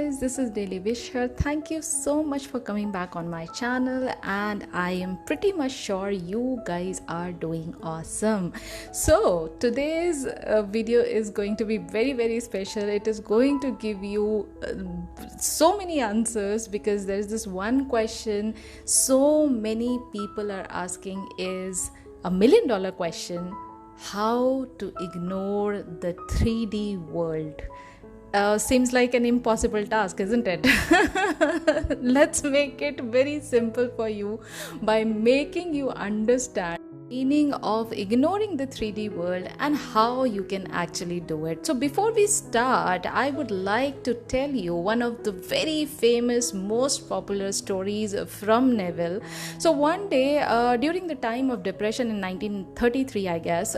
guys, this is Daily Wisher. Thank you so much for coming back on my channel, and I am pretty much sure you guys are doing awesome. So today's video is going to be very special. It is going to give you so many answers, because there's this one question so many people are asking, is $1 million question: how to ignore the 3D world. Seems like an impossible task, isn't it? Let's make it very simple for you by making you understand the meaning of ignoring the 3D world and how you can actually do it. So before we start, I would like to tell you one of the very famous, most popular stories from Neville. So one day during the time of depression in 1933, I guess,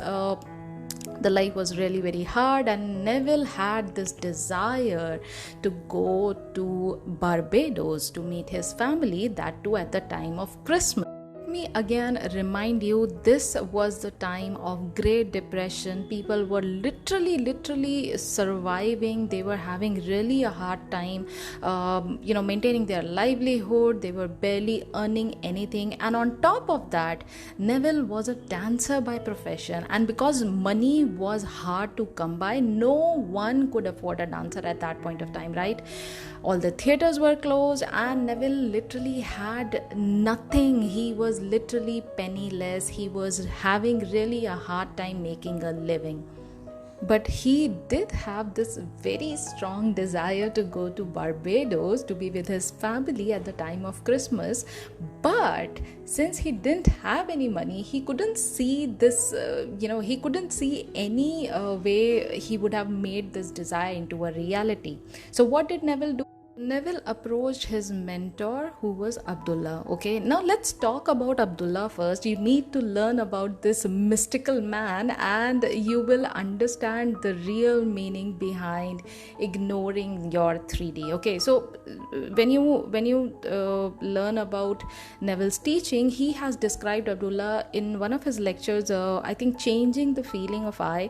the life was really very hard, and Neville had this desire to go to Barbados to meet his family, that too at the time of Christmas. Let me again remind you, this was the time of Great Depression. People were literally surviving. They were having really a hard time maintaining their livelihood. They were barely earning anything, and on top of that, Neville was a dancer by profession, and because money was hard to come by, no one could afford a dancer at that point of time, right? All the theaters were closed, and Neville literally had nothing. He was literally penniless. He was having really a hard time making a living. But he did have this very strong desire to go to Barbados to be with his family at the time of Christmas. But since he didn't have any money, he couldn't see this, he couldn't see any way he would have made this desire into a reality. So what did Neville do? Neville approached his mentor, who was Abdullah. Okay, now let's talk about Abdullah first. You need to learn about this mystical man, and you will understand the real meaning behind ignoring your 3D. Okay, so when you learn about Neville's teaching, he has described Abdullah in one of his lectures, I think, Changing the Feeling of I.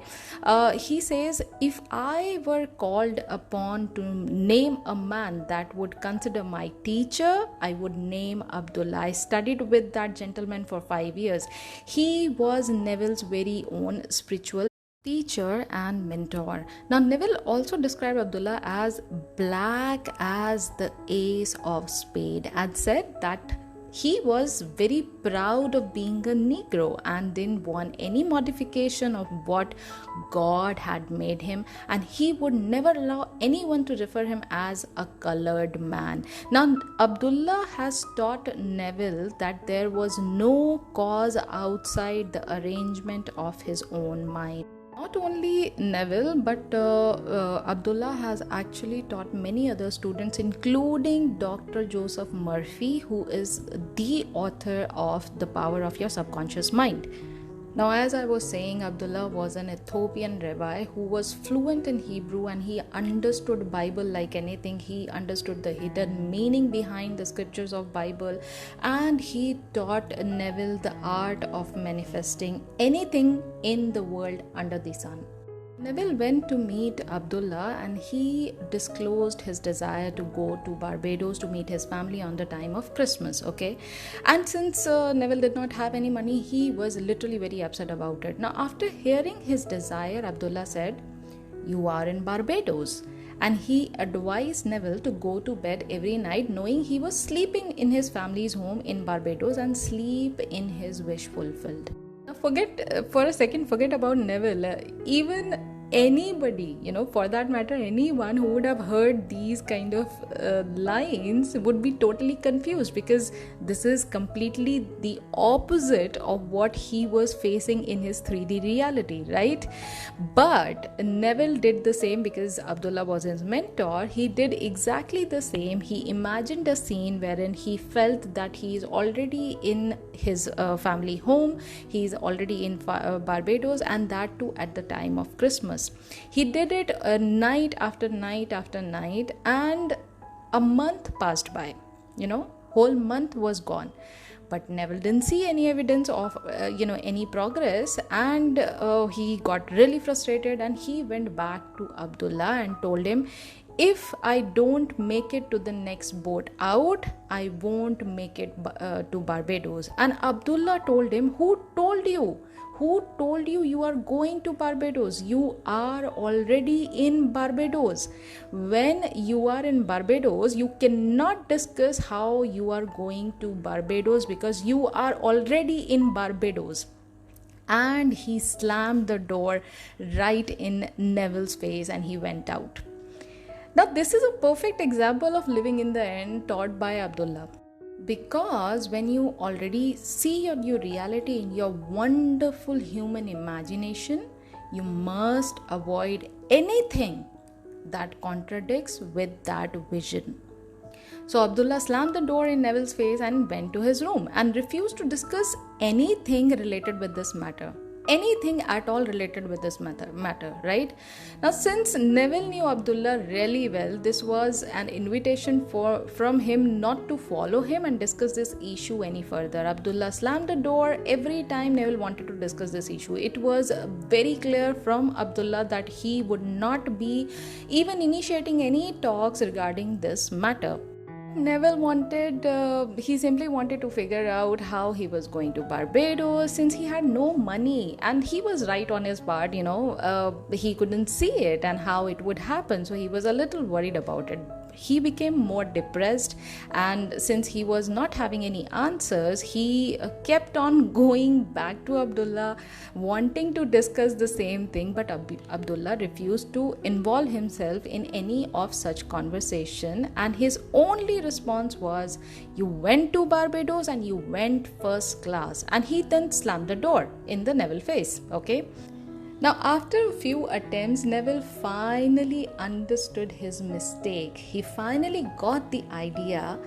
He says, if I were called upon to name a man that would consider my teacher, I would name Abdullah. I studied with that gentleman for 5 years. He was Neville's very own spiritual teacher and mentor. Now, Neville also described Abdullah as black as the ace of spade, and said that he was very proud of being a Negro and didn't want any modification of what God had made him, and he would never allow anyone to refer him as a colored man. Now, Abdullah has taught Neville that there was no cause outside the arrangement of his own mind. Not only Neville, but Abdullah has actually taught many other students, including Dr. Joseph Murphy, who is the author of The Power of Your Subconscious Mind. Now, as I was saying, Abdullah was an Ethiopian rabbi who was fluent in Hebrew, and he understood Bible like anything. He understood the hidden meaning behind the scriptures of Bible, and he taught Neville the art of manifesting anything in the world under the sun. Neville went to meet Abdullah, and he disclosed his desire to go to Barbados to meet his family on the time of Christmas, okay? And since Neville did not have any money, he was literally very upset about it. Now, after hearing his desire, Abdullah said, "You are in Barbados." And he advised Neville to go to bed every night, knowing he was sleeping in his family's home in Barbados, and sleep in his wish fulfilled. Now, forget about Neville. Even anybody, for that matter, anyone who would have heard these kind of lines would be totally confused, because this is completely the opposite of what he was facing in his 3D reality, right? But Neville did the same, because Abdullah was his mentor. He did exactly the same. He imagined a scene wherein he felt that he is already in his family home. He is already in Barbados, and that too at the time of Christmas. He did it night after night after night, and a month passed by. Whole month was gone. But Neville didn't see any evidence of any progress, and he got really frustrated, and he went back to Abdullah and told him, if I don't make it to the next boat out, I won't make it to Barbados. And Abdullah told him, who told you? Who told you you are going to Barbados? You are already in Barbados. When you are in Barbados, you cannot discuss how you are going to Barbados because you are already in Barbados. And he slammed the door right in Neville's face and he went out. Now, this is a perfect example of living in the end taught by Abdullah. Because when you already see your reality in your wonderful human imagination, you must avoid anything that contradicts with that vision. So Abdullah slammed the door in Neville's face and went to his room and refused to discuss anything related with this matter. Anything at all related with this matter, right? Now, since Neville knew Abdullah really well, this was an invitation from him not to follow him and discuss this issue any further. Abdullah slammed the door every time Neville wanted to discuss this issue. It was very clear from Abdullah that he would not be even initiating any talks regarding this matter. Neville he simply wanted to figure out how he was going to Barbados since he had no money, and he was right on his part, he couldn't see it and how it would happen, so he was a little worried about it. He became more depressed, and since he was not having any answers, he kept on going back to Abdullah wanting to discuss the same thing, but Abdullah refused to involve himself in any of such conversation, and his only response was, you went to Barbados and you went first class. And he then slammed the door in the Neville face. Okay, now, after a few attempts, Neville finally understood his mistake. He finally got the idea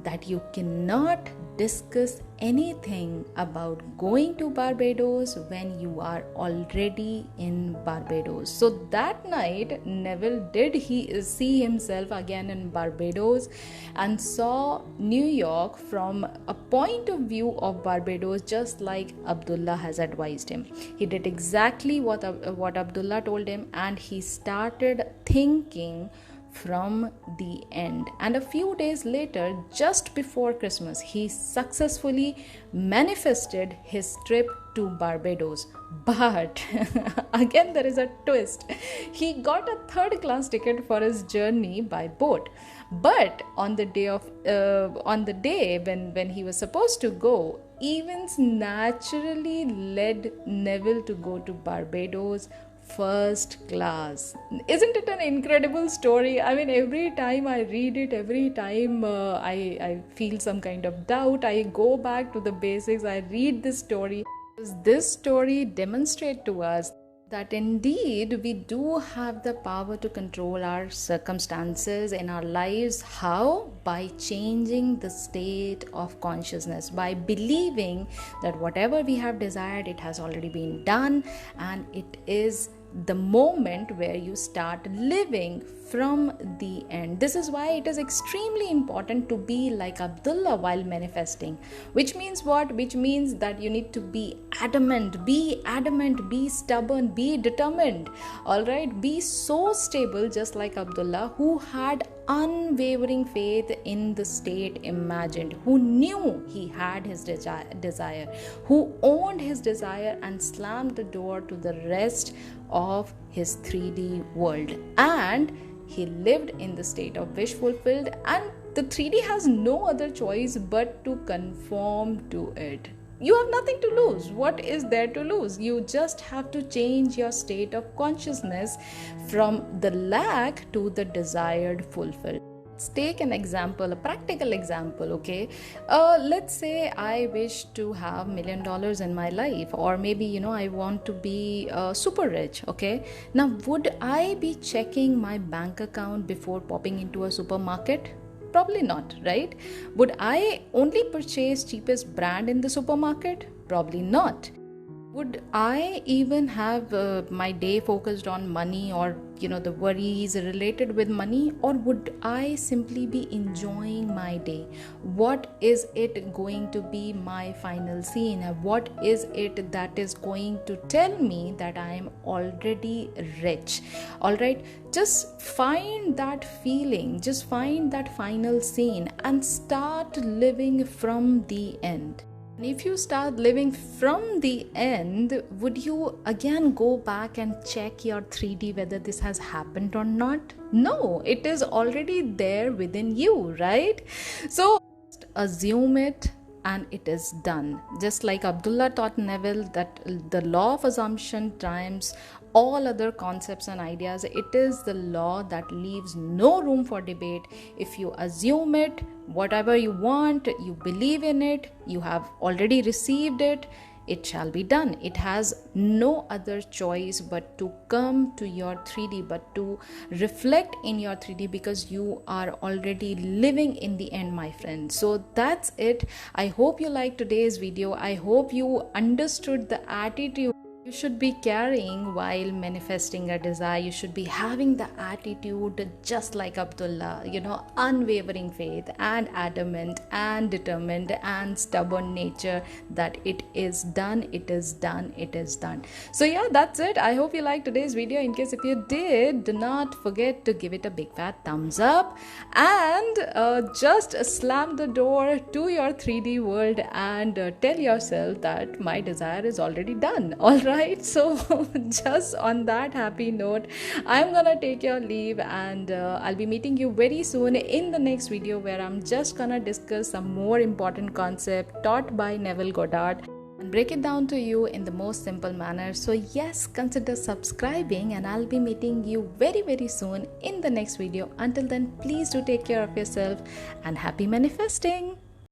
that you cannot discuss anything about going to Barbados when you are already in Barbados. So that night, Neville did see himself again in Barbados and saw New York from a point of view of Barbados, just like Abdullah has advised him. He did exactly what Abdullah told him, and he started thinking from the end. And a few days later, just before Christmas, he successfully manifested his trip to Barbados. But again, there is a twist. He got a third class ticket for his journey by boat. But on the day when he was supposed to go, events naturally led Neville to go to Barbados first class. Isn't it an incredible story? I mean, every time I read it, every time I feel some kind of doubt, I go back to the basics, I read this story. This story demonstrates to us that indeed we do have the power to control our circumstances in our lives. How? By changing the state of consciousness, by believing that whatever we have desired, it has already been done, and it is the moment where you start living from the end. This is why it is extremely important to be like Abdullah while manifesting. Which means what? Which means that you need to be adamant, be stubborn, be determined. Alright, be so stable, just like Abdullah, who had unwavering faith in the state imagined, who knew he had his desire, who owned his desire and slammed the door to the rest of his 3D world. And he lived in the state of wish fulfilled, and the 3D has no other choice but to conform to it. You have nothing to lose. What is there to lose? You just have to change your state of consciousness from the lack to the desired fulfilled. Let's take an example, a practical example, okay? Let's say I wish to have $1 million in my life, or maybe, I want to be super rich, okay? Now, would I be checking my bank account before popping into a supermarket? Probably not, right? Would I only purchase cheapest brand in the supermarket? Probably not. Would I even have my day focused on money, or the worries related with money, or would I simply be enjoying my day? What is it going to be my final scene? What is it that is going to tell me that I am already rich? All right, just find that feeling, just find that final scene and start living from the end. And if you start living from the end, would you again go back and check your 3D whether this has happened or not? No, it is already there within you, right? So just assume it and it is done. Just like Abdullah taught Neville that the law of assumption triumphs all other concepts and ideas. It is the law that leaves no room for debate. If you assume it, whatever you want, you believe in it, you have already received it, it shall be done. It has no other choice but to come to your 3D, but to reflect in your 3D, because you are already living in the end, my friend. So that's it. I hope you liked today's video. I hope you understood the attitude you should be carrying while manifesting a desire. You should be having the attitude just like Abdullah, unwavering faith and adamant and determined and stubborn nature that it is done, it is done, it is done. So yeah, that's it. I hope you liked today's video. In case if you did, do not forget to give it a big fat thumbs up and just slam the door to your 3D world and tell yourself that my desire is already done. All right. So just on that happy note, I'm gonna take your leave, and I'll be meeting you very soon in the next video, where I'm just gonna discuss some more important concept taught by Neville Goddard and break it down to you in the most simple manner. So yes, consider subscribing, and I'll be meeting you very, very soon in the next video. Until then, please do take care of yourself and happy manifesting.